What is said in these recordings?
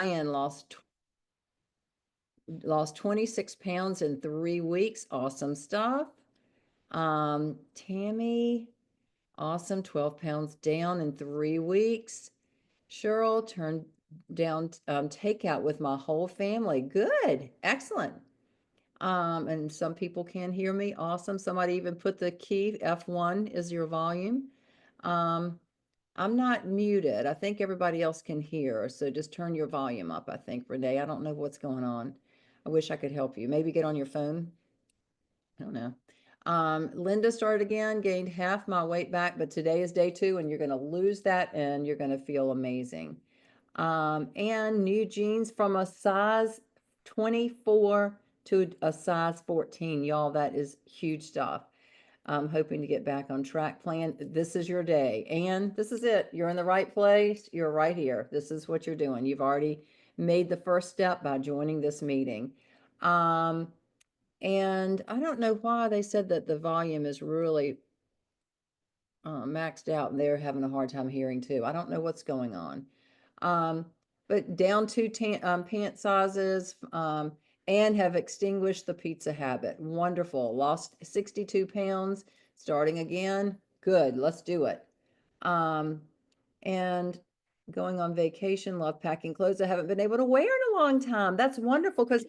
Ryan lost 26 pounds in 3 weeks. Awesome stuff. Tammy, awesome, 12 pounds down in 3 weeks. Cheryl turned down takeout with my whole family. Good, excellent. And some people can hear me. Awesome. Somebody even put the key F1 is your volume. Um, I'm not muted. I think everybody else can hear. So just turn your volume up, I think, Renee. I don't know what's going on. I wish I could help you. Maybe get on your phone. I don't know. Linda started again, gained half my weight back, but today is day 2 and you're going to lose that and you're going to feel amazing. And new jeans from a size 24 to a size 14. Y'all, that is huge stuff. I'm hoping to get back on track. Plan. This is your day. And this is it. You're in the right place. You're right here. This is what you're doing. You've already made the first step by joining this meeting. And I don't know why they said that the volume is really maxed out and they're having a hard time hearing too. I don't know what's going on. Um, but down 2 pant sizes and have extinguished the pizza habit. Wonderful. Lost 62 pounds. Starting again. Good. Let's do it. Um, and going on vacation. Love packing clothes I haven't been able to wear in a long time. That's wonderful because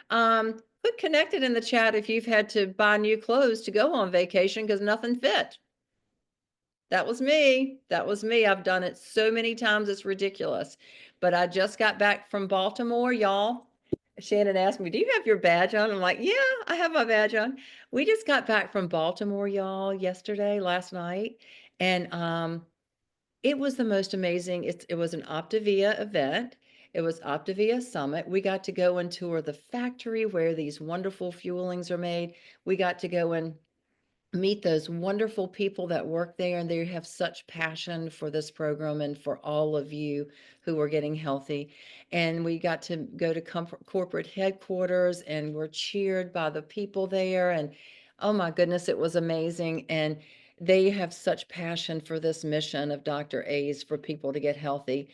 put connected in the chat if you've had to buy new clothes to go on vacation because nothing fit. That was me. That was me. I've done it so many times, it's ridiculous. But I just got back from Baltimore, y'all. Shannon asked me, "Do you have your badge on?" I'm like, "Yeah, I have my badge on." We just got back from Baltimore, y'all, last night. And it was the most amazing. It was an Optavia event. It was Optavia Summit. We got to go and tour the factory where these wonderful fuelings are made. We got to go and meet those wonderful people that work there, and they have such passion for this program and for all of you who are getting healthy. And we got to go to corporate headquarters and were cheered by the people there. And oh my goodness, it was amazing. And they have such passion for this mission of Dr. A's for people to get healthy.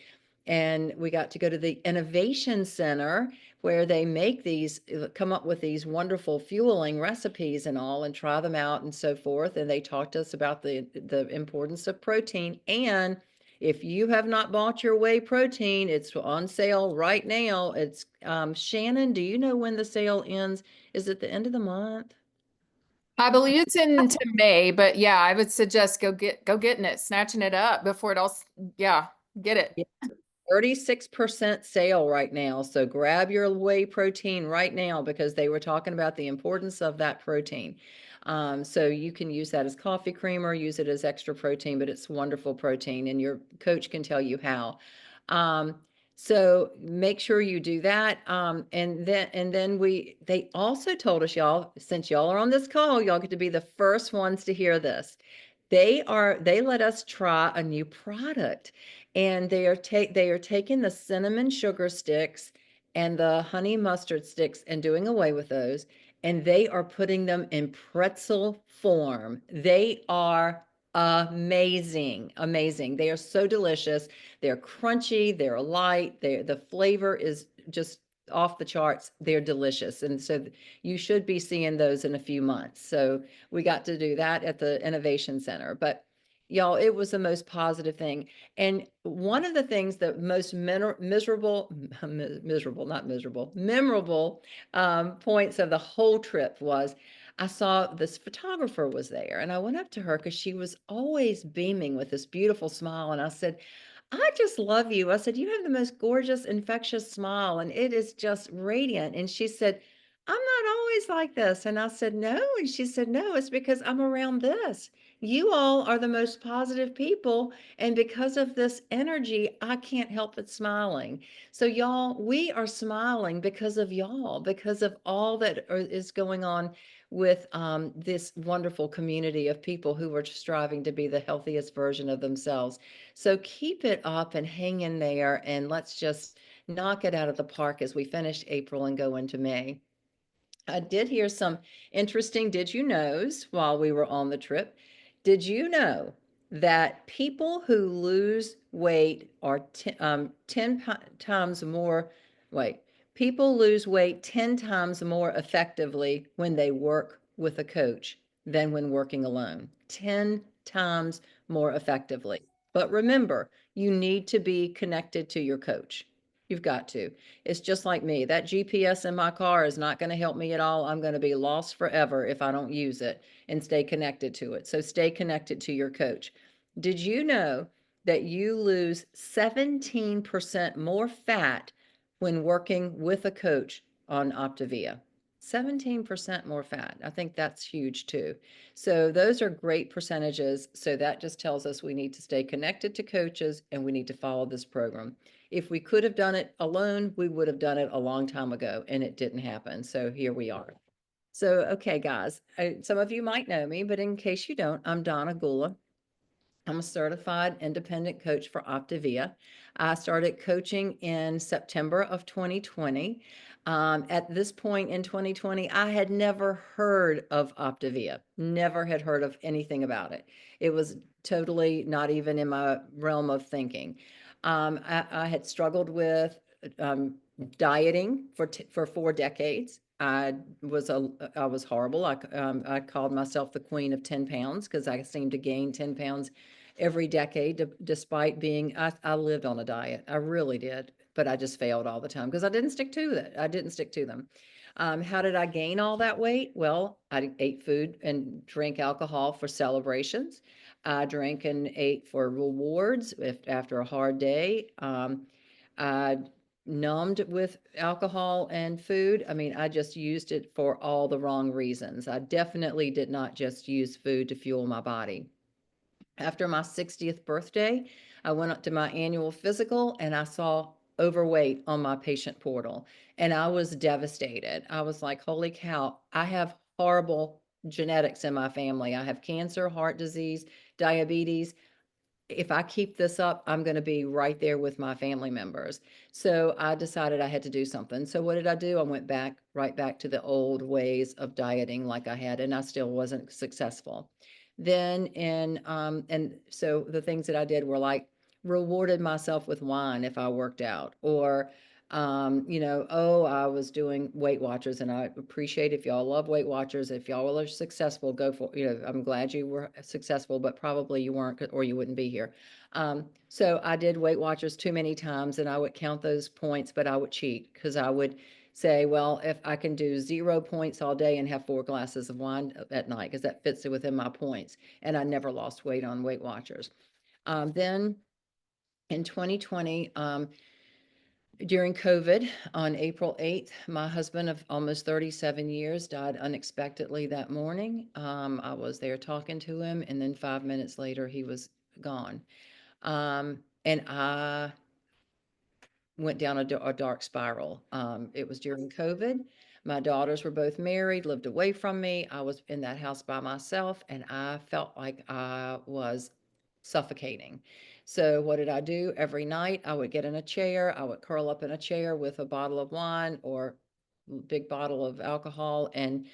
And we got to go to the Innovation Center where they make these, come up with these wonderful fueling recipes and all, and try them out and so forth. And they talked to us about the importance of protein. And if you have not bought your whey protein, it's on sale right now. It's Shannon, do you know when the sale ends? Is it the end of the month? I believe it's into May, but yeah, I would suggest go getting it, snatching it up before it all, yeah, get it. Yeah. 36% sale right now. So grab your whey protein right now because they were talking about the importance of that protein. So you can use that as coffee creamer, use it as extra protein, but it's wonderful protein and your coach can tell you how. Um, so make sure you do that. And then they also told us, y'all, since y'all are on this call, y'all get to be the first ones to hear this. They let us try a new product and they are taking the cinnamon sugar sticks and the honey mustard sticks and doing away with those, and they are putting them in pretzel form. They are amazing, amazing. They are so delicious. They're crunchy, they're light, the flavor is just off the charts. They're delicious. And so you should be seeing those in a few months. So we got to do that at the Innovation Center. But y'all, it was the most positive thing. And one of the things that most memorable points of the whole trip was I saw this photographer was there and I went up to her because she was always beaming with this beautiful smile. And I said, "I just love you." I said, "You have the most gorgeous, infectious smile and it is just radiant." And she said, "I'm not always like this." And I said, "No." And she said, "No, it's because I'm around this. You all are the most positive people. And because of this energy, I can't help but smiling." So, y'all, we are smiling because of y'all, because of all that is going on with this wonderful community of people who are striving to be the healthiest version of themselves. So keep it up and hang in there, and let's just knock it out of the park as we finish April and go into May. I did hear some interesting did you knows while we were on the trip. Did you know that people who lose weight are 10 times more, wait, people lose weight 10 times more effectively when they work with a coach than when working alone. 10 times more effectively. But remember, you need to be connected to your coach. You've got to. It's just like me. That GPS in my car is not going to help me at all. I'm going to be lost forever if I don't use it and stay connected to it. So stay connected to your coach. Did you know that you lose 17% more fat when working with a coach on Optavia? 17% more fat. I think that's huge too. So those are great percentages. So that just tells us we need to stay connected to coaches and we need to follow this program. If we could have done it alone, we would have done it a long time ago and it didn't happen. So here we are. So, okay, guys, some of you might know me, but in case you don't, I'm Donna Goulah. I'm a certified independent coach for Optavia. I started coaching in September of 2020. At this point in 2020, I had never heard of Optavia, never had heard of anything about it. It was totally not even in my realm of thinking. I had struggled with um, dieting for 4 decades. I was horrible. I called myself the queen of 10 pounds because I seemed to gain 10 pounds every decade, despite being, I lived on a diet. I really did, but I just failed all the time because I didn't stick to it. I didn't stick to them. How did I gain all that weight? Well, I ate food and drank alcohol for celebrations. I drank and ate for rewards after a hard day. I numbed with alcohol and food. I mean, I just used it for all the wrong reasons. I definitely did not just use food to fuel my body. After my 60th birthday, I went up to my annual physical and I saw overweight on my patient portal. And I was devastated. I was like, holy cow, I have horrible genetics in my family. I have cancer, heart disease, diabetes. If I keep this up, I'm going to be right there with my family members. So I decided I had to do something. So what did I do? I went right back to the old ways of dieting like I had, and I still wasn't successful. And so the things that I did were like rewarded myself with wine if I worked out, or oh, I was doing Weight Watchers, and I appreciate if y'all love Weight Watchers. If y'all are successful, go for, I'm glad you were successful, but probably you weren't or you wouldn't be here. So I did Weight Watchers too many times and I would count those points, but I would cheat because I would say, well, if I can do 0 points all day and have 4 glasses of wine at night, because that fits within my points. And I never lost weight on Weight Watchers. Then in 2020, during COVID, on April 8th, my husband of almost 37 years died unexpectedly that morning. I was there talking to him, and then 5 minutes later, he was gone. And I went down a dark spiral. It was during COVID. My daughters were both married, lived away from me. I was in that house by myself, and I felt like I was suffocating. So, what did I do? Every night, I would get in a chair. I would curl up in a chair with a bottle of wine or big bottle of alcohol, and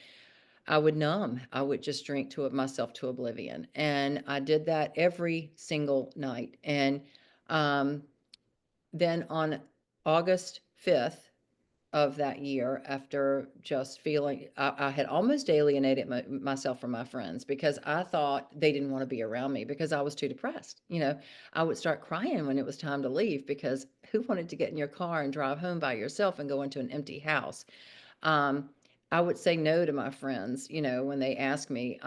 I would numb. I would just drink to it myself to oblivion. And I did that every single night. And um, then on August 5th of that year, after just feeling, I had almost alienated myself from my friends because I thought they didn't want to be around me because I was too depressed. I would start crying when it was time to leave because who wanted to get in your car and drive home by yourself and go into an empty house? Um, I would say no to my friends, when they asked me.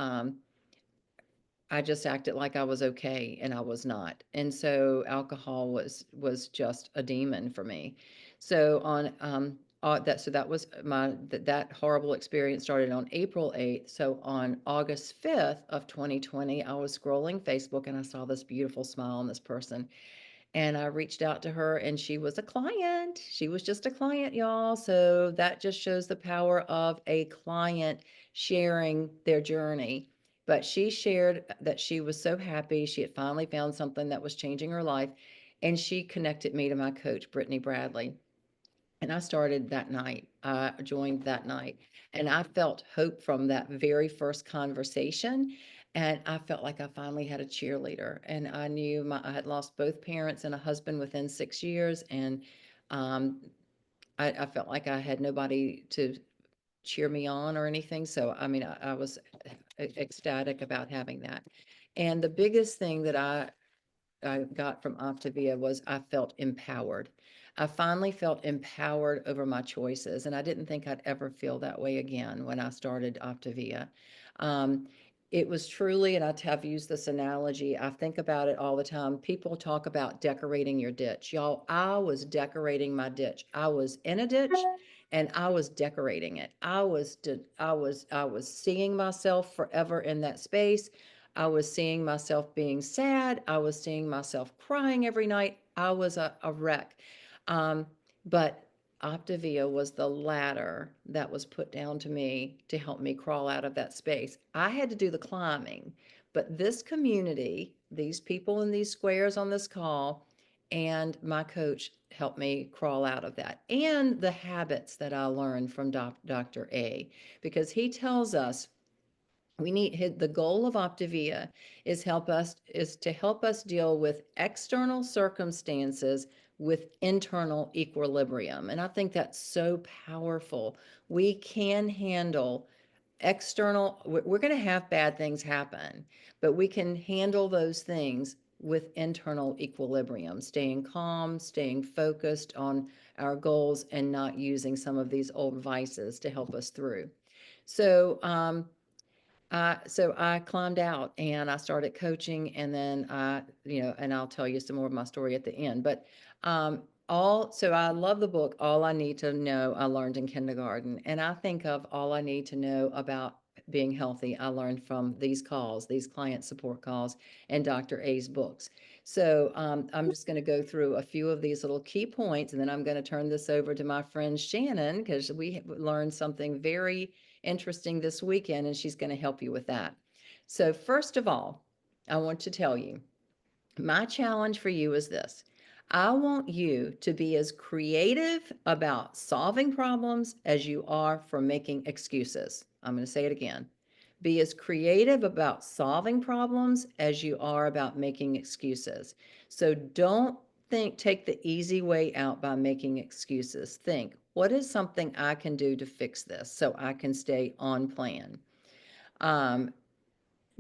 I just acted like I was okay and I was not. And so alcohol was just a demon for me. So on that was that horrible experience started on April 8th. So on August 5th of 2020, I was scrolling Facebook and I saw this beautiful smile on this person. And I reached out to her and she was a client. She was just a client, y'all. So that just shows the power of a client sharing their journey. But she shared that she was so happy. She had finally found something that was changing her life. And she connected me to my coach, Brittany Bradley. And I started that night. I joined that night. And I felt hope from that very first conversation. And I felt like I finally had a cheerleader, and I knew I had lost both parents and a husband within 6 years, and um, I felt like I had nobody to cheer me on or anything. So, I mean, I was ecstatic about having that. And the biggest thing that I got from Optavia was I felt empowered. I finally felt empowered over my choices, and I didn't think I'd ever feel that way again when I started Optavia. Um, it was truly, and have used this analogy, I think about it all the time. People talk about decorating your ditch. Y'all, I was decorating my ditch. I was in a ditch and I was decorating it. I was seeing myself forever in that space. I was seeing myself being sad. I was seeing myself crying every night. I was a wreck. Um, but Optavia was the ladder that was put down to me to help me crawl out of that space. I had to do the climbing, but this community, these people in these squares on this call, and my coach helped me crawl out of that. And the habits that I learned from Dr. A, because he tells us the goal of Optavia is to help us deal with external circumstances with internal equilibrium. And I think that's so powerful. We can handle we're going to have bad things happen, but we can handle those things with internal equilibrium, staying calm, staying focused on our goals, and not using some of these old vices to help us through. So, so I climbed out and I started coaching, and then and I'll tell you some more of my story at the end. But so I love the book, All I Need to Know I Learned in Kindergarten. And I think of all I need to know about being healthy, I learned from these calls, these client support calls, and Dr. A's books. So I'm just going to go through a few of these little key points, and then I'm going to turn this over to my friend Shannon, because we learned something very interesting this weekend, and she's going to help you with that. So, first of all, I want to tell you my challenge for you is this. I want you to be as creative about solving problems as you are for making excuses. I'm going to say it again. Be as creative about solving problems as you are about making excuses. So don't take the easy way out by making excuses. Think, what is something I can do to fix this so I can stay on plan? Um,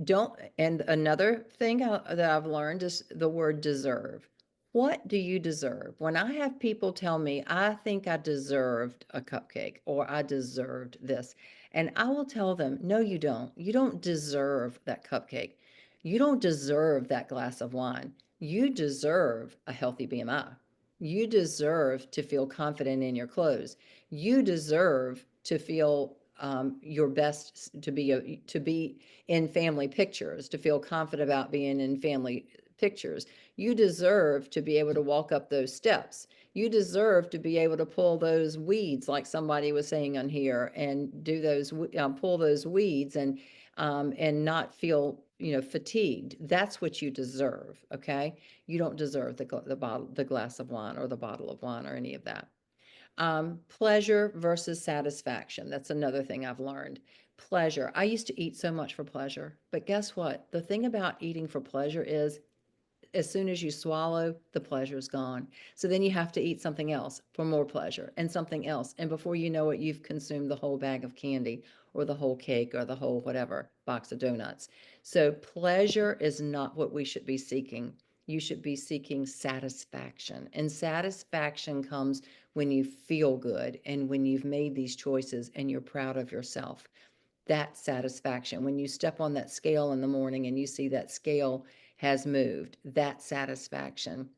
don't and another thing that I've learned is the word deserve. What do you deserve? When I have people tell me, I think I deserved a cupcake or I deserved this, and I will tell them, no, you don't. You don't deserve that cupcake. You don't deserve that glass of wine. You deserve a healthy BMI. You deserve to feel confident in your clothes. You deserve to feel your best, to be in family pictures, to feel confident about being in family pictures. You deserve to be able to walk up those steps. You deserve to be able to pull those weeds, like somebody was saying on here, and do those pull those weeds and not feel fatigued. That's what you deserve. Okay, you don't deserve the glass of wine or the bottle of wine or any of that. Pleasure versus satisfaction. That's another thing I've learned. Pleasure. I used to eat so much for pleasure, but guess what? The thing about eating for pleasure is as soon as you swallow, the pleasure is gone. So then you have to eat something else for more pleasure and something else. And before you know it, you've consumed the whole bag of candy or the whole cake or the whole whatever box of donuts. So pleasure is not what we should be seeking. You should be seeking satisfaction. And satisfaction comes when you feel good and when you've made these choices and you're proud of yourself. That satisfaction. When you step on that scale in the morning and you see that scale has moved, that satisfaction.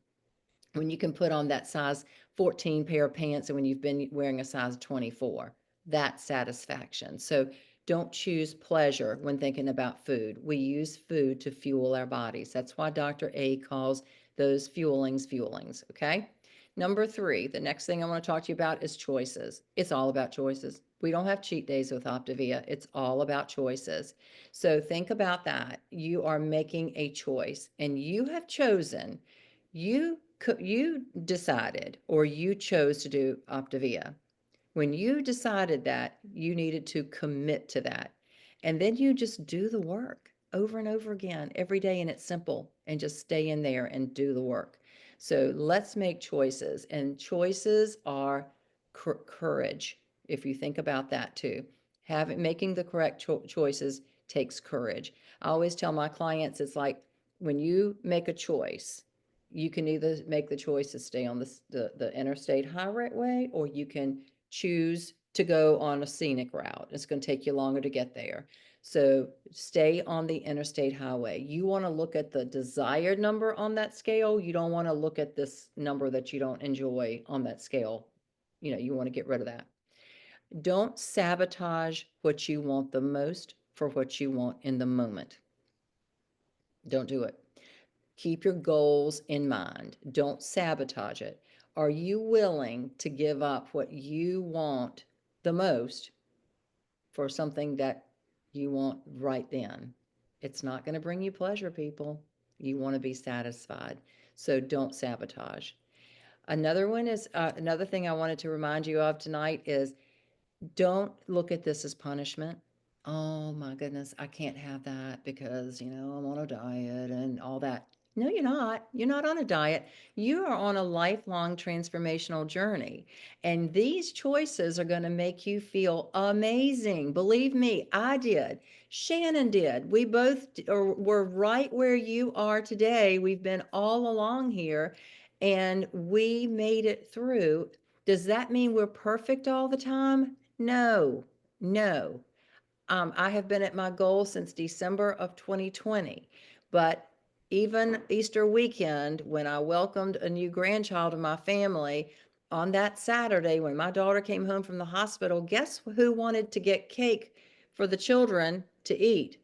When you can put on that size 14 pair of pants and when you've been wearing a size 24, that satisfaction. So don't choose pleasure when thinking about food. We use food to fuel our bodies. That's why Dr. A calls those fuelings, okay? Number three, the next thing I want to talk to you about is choices. It's all about choices. We don't have cheat days with Optavia. It's all about choices. So think about that. You are making a choice and you have chosen, you decided or you chose to do Optavia. When you decided that, you needed to commit to that. And then you just do the work. over and over again every day, and it's simple, and just stay in there and do the work. So let's make choices, and choices are courage. If you think about that too, making the correct choices takes courage. I always tell my clients, it's like when you make a choice, you can either make the choice to stay on the interstate highway, or you can choose to go on a scenic route. It's going to take you longer to get there. So stay on the interstate highway. You want to look at the desired number on that scale. You don't want to look at this number that you don't enjoy on that scale. You want to get rid of that. Don't sabotage what you want the most for what you want in the moment. Don't do it. Keep your goals in mind. Don't sabotage it. Are you willing to give up what you want the most for something that you want right then? It's not going to bring you pleasure, people. You want to be satisfied. So don't sabotage. Another thing I wanted to remind you of tonight is, don't look at this as punishment. Oh my goodness, I can't have that because, I'm on a diet and all that. No, you're not. You're not on a diet. You are on a lifelong transformational journey. And these choices are going to make you feel amazing. Believe me, I did. Shannon did. We both were right where you are today. We've been all along here, and we made it through. Does that mean we're perfect all the time? No, no. I have been at my goal since December of 2020. But even Easter weekend, when I welcomed a new grandchild in my family, on that Saturday when my daughter came home from the hospital, guess who wanted to get cake for the children to eat?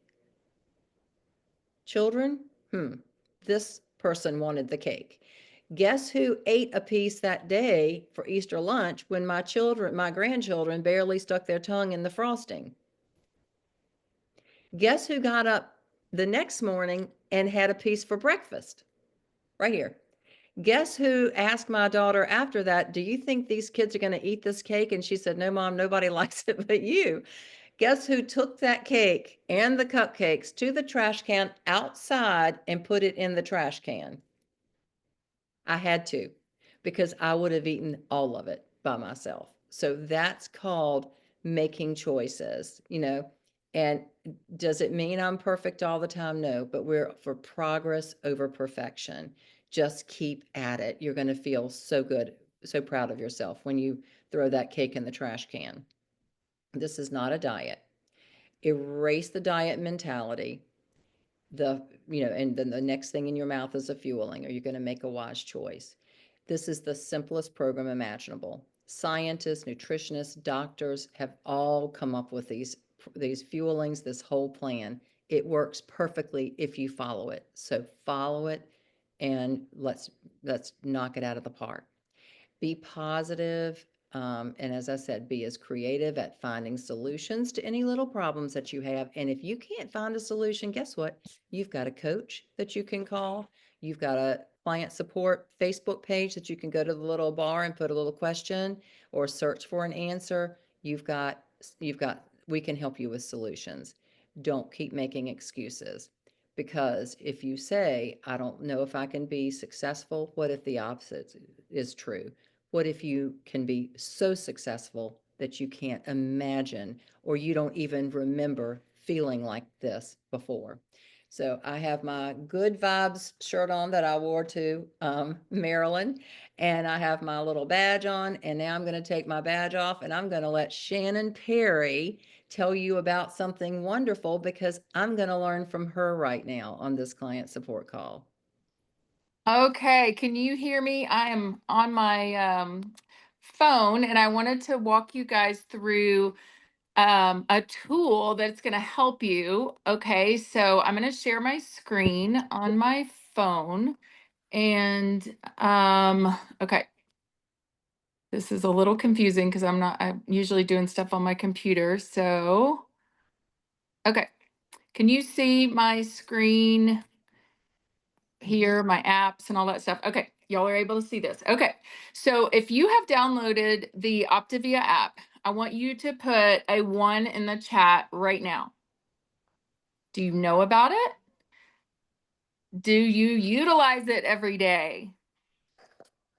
Children? This person wanted the cake. Guess who ate a piece that day for Easter lunch when my grandchildren barely stuck their tongue in the frosting? Guess who got up the next morning and had a piece for breakfast? Right here. Guess who asked my daughter after that, do you think these kids are going to eat this cake? And she said, no, Mom, nobody likes it but you. Guess who took that cake and the cupcakes to the trash can outside and put it in the trash can? I had to, because I would have eaten all of it by myself. So that's called making choices. And does it mean I'm perfect all the time? No, but we're for progress over perfection. Just keep at it. You're going to feel so good, so proud of yourself when you throw that cake in the trash can. This is not a diet. Erase the diet mentality. And then the next thing in your mouth is a fueling. Are you going to make a wise choice? This is the simplest program imaginable. Scientists, nutritionists, doctors have all come up with these fuelings, this whole plan. It works perfectly if you follow it. So follow it, and let's knock it out of the park. Be positive, and as I said, be as creative at finding solutions to any little problems that you have. And if you can't find a solution, guess what? You've got a coach that you can call. You've got a client support Facebook page that you can go to the little bar and put a little question or search for an answer. We can help you with solutions. Don't keep making excuses. Because if you say, I don't know if I can be successful, what if the opposite is true? What if you can be so successful that you can't imagine, or you don't even remember feeling like this before? So I have my Good Vibes shirt on that I wore to Maryland, and I have my little badge on, and now I'm going to take my badge off, and I'm going to let Shannon Perry tell you about something wonderful, because I'm going to learn from her right now on this client support call. Okay, can you hear me? I am on my phone, and I wanted to walk you guys through a tool that's going to help you. Okay, so I'm going to share my screen on my phone, and okay, this is a little confusing because I'm usually doing stuff on my computer. So, okay, can you see my screen here, my apps and all that stuff? Okay, y'all are able to see this. Okay, so if you have downloaded the Optavia app, I want you to put a 1 in the chat right now. Do you know about it? Do you utilize it every day?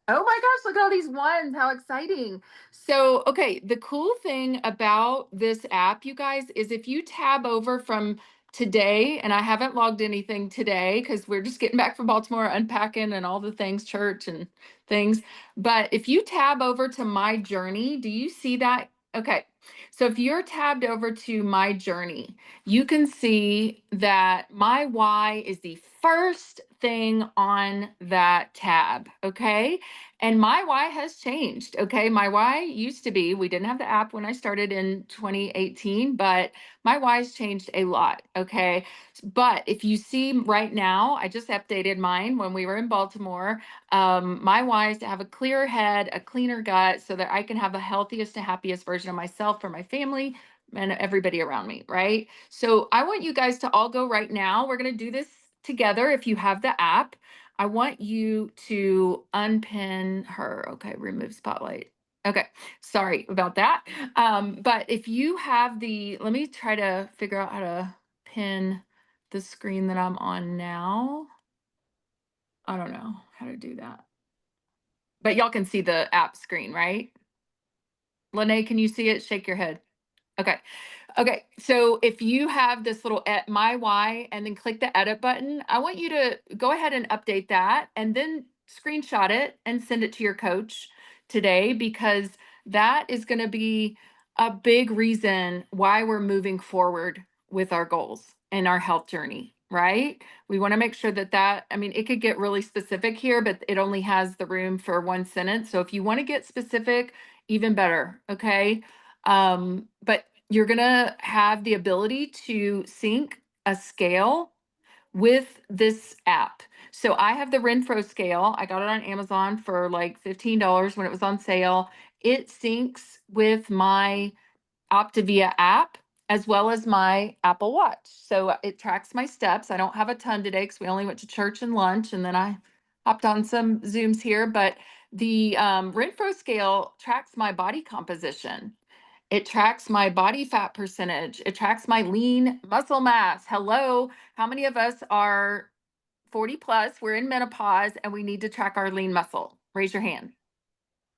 Oh my gosh, look at all these ones. How exciting. So, okay, the cool thing about this app, you guys, is if you tab over from today, and I haven't logged anything today because we're just getting back from Baltimore, unpacking and all the things, church and things. But if you tab over to my journey, do you see that? Okay. So if you're tabbed over to my journey, you can see that my why is the first thing on that tab. Okay. And my why has changed. Okay. My why used to be, we didn't have the app when I started in 2018, but my why's changed a lot. Okay. But if you see right now, I just updated mine when we were in Baltimore. My why is to have a clearer head, a cleaner gut, so that I can have the healthiest and happiest version of myself for my family and everybody around me. Right. So I want you guys to all go right now. We're going to do this together if you have the app. I want you to unpin her. Okay, remove spotlight. Okay, sorry about that. But if you have let me try to figure out how to pin the screen that I'm on now. I don't know how to do that. But y'all can see the app screen, right? Lene, can you see it? Shake your head. Okay. Okay, so if you have this little my why and then click the edit button, I want you to go ahead and update that and then screenshot it and send it to your coach today because that is going to be a big reason why we're moving forward with our goals and our health journey, right? We want to make sure I mean, it could get really specific here, but it only has the room for one sentence. So if you want to get specific, even better, okay? But you're going to have the ability to sync a scale with this app. So I have the Renfro scale. I got it on Amazon for like $15 when it was on sale. It syncs with my Optavia app as well as my Apple Watch. So it tracks my steps. I don't have a ton today because we only went to church and lunch, and then I hopped on some Zooms here. But the Renfro scale tracks my body composition. It tracks my body fat percentage. It tracks my lean muscle mass. Hello. How many of us are 40 plus? We're in menopause and we need to track our lean muscle. Raise your hand.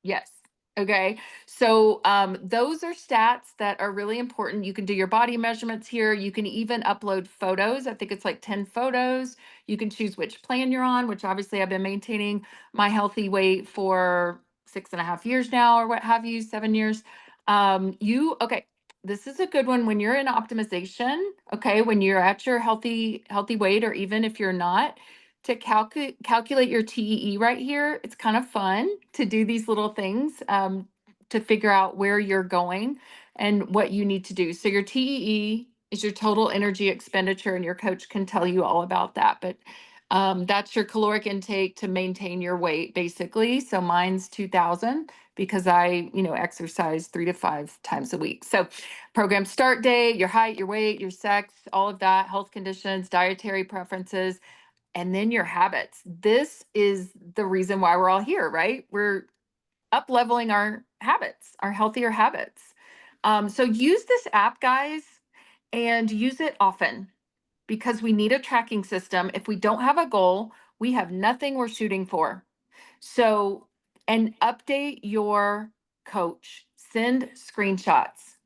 Yes. Okay. So those are stats that are really important. You can do your body measurements here. You can even upload photos. I think it's like 10 photos. You can choose which plan you're on, which obviously I've been maintaining my healthy weight for 6.5 years now, or what have you, 7 years. Okay. This is a good one when you're in optimization. Okay. When you're at your healthy weight, or even if you're not, to calculate your TEE right here. It's kind of fun to do these little things to figure out where you're going and what you need to do. So your TEE is your total energy expenditure, and your coach can tell you all about that. But that's your caloric intake to maintain your weight, basically. So mine's 2,000 because I, exercise 3 to 5 times a week. So program start date, your height, your weight, your sex, all of that, health conditions, dietary preferences, and then your habits. This is the reason why we're all here, right? We're up leveling our habits, our healthier habits. So use this app, guys, and use it often because we need a tracking system. If we don't have a goal, we have nothing we're shooting for. So, and update your coach, send screenshots.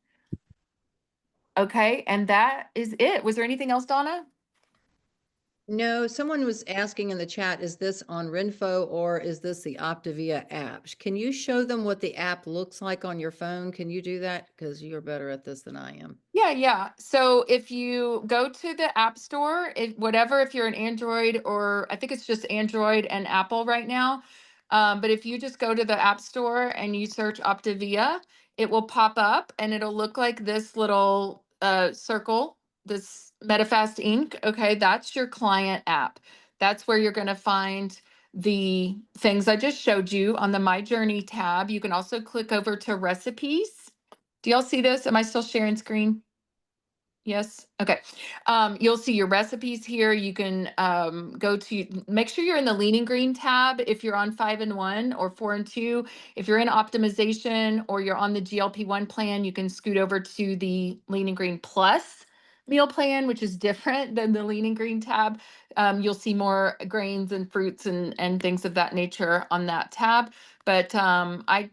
Okay. And that is it. Was there anything else, Donna? No, someone was asking in the chat, is this on Renfo or is this the Optavia app? Can you show them what the app looks like on your phone? Can you do that? Because you're better at this than I am. Yeah, yeah. So if you go to the App Store, if you're an Android, or I think it's just Android and Apple right now. But if you just go to the App Store and you search Optavia, it will pop up and it'll look like this little circle, this MetaFast Inc. Okay, that's your client app. That's where you're going to find the things I just showed you on the My Journey tab. You can also click over to recipes. Do y'all see this? Am I still sharing screen? Yes. Okay. You'll see your recipes here. You can make sure you're in the lean and green tab if you're on 5 and 1 or 4 and 2. If you're in optimization or you're on the GLP-1 plan, you can scoot over to the lean and green plus meal plan, which is different than the lean and green tab. You'll see more grains and fruits and things of that nature on that tab. But I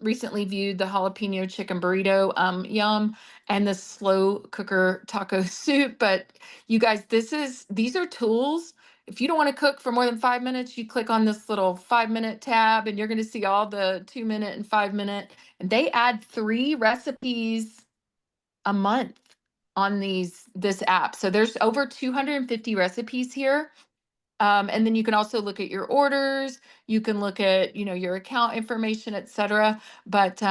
recently viewed the jalapeno chicken burrito, yum, and the slow cooker taco soup. But you guys, these are tools. If you don't want to cook for more than 5 minutes, you click on this little 5 minute tab, and you're going to see all the 2 minute and 5 minute. And they add 3 recipes a month on this app. So there's over 250 recipes here. And then you can also look at your orders. You can look at, your account information, etc. But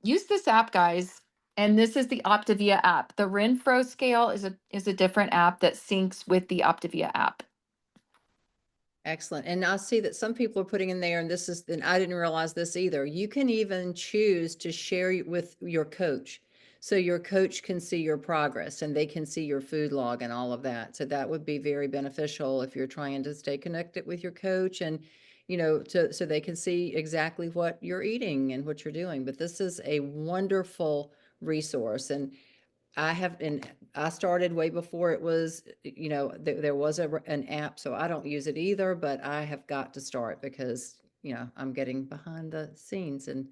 use this app, guys. And this is the Optavia app. The Renfro scale is a different app that syncs with the Optavia app. Excellent. And I see that some people are putting in there, and and I didn't realize this either. You can even choose to share with your coach. So your coach can see your progress and they can see your food log and all of that. So that would be very beneficial if you're trying to stay connected with your coach and, so they can see exactly what you're eating and what you're doing. But this is a wonderful resource. And I started way before it was, there was an app, so I don't use it either, but I have got to start because, I'm getting behind the scenes and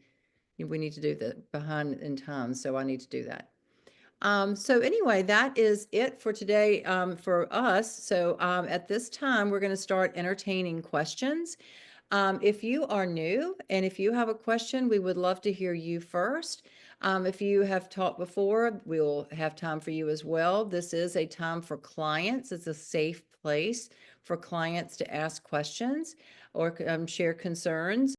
we need to do the behind in time, so I need to do that. So anyway, that is it for today, for us. So, at this time, we're going to start entertaining questions. If you are new and if you have a question, we would love to hear you first. If you have taught before, we'll have time for you as well. This is a time for clients. It's a safe place for clients to ask questions or share concerns.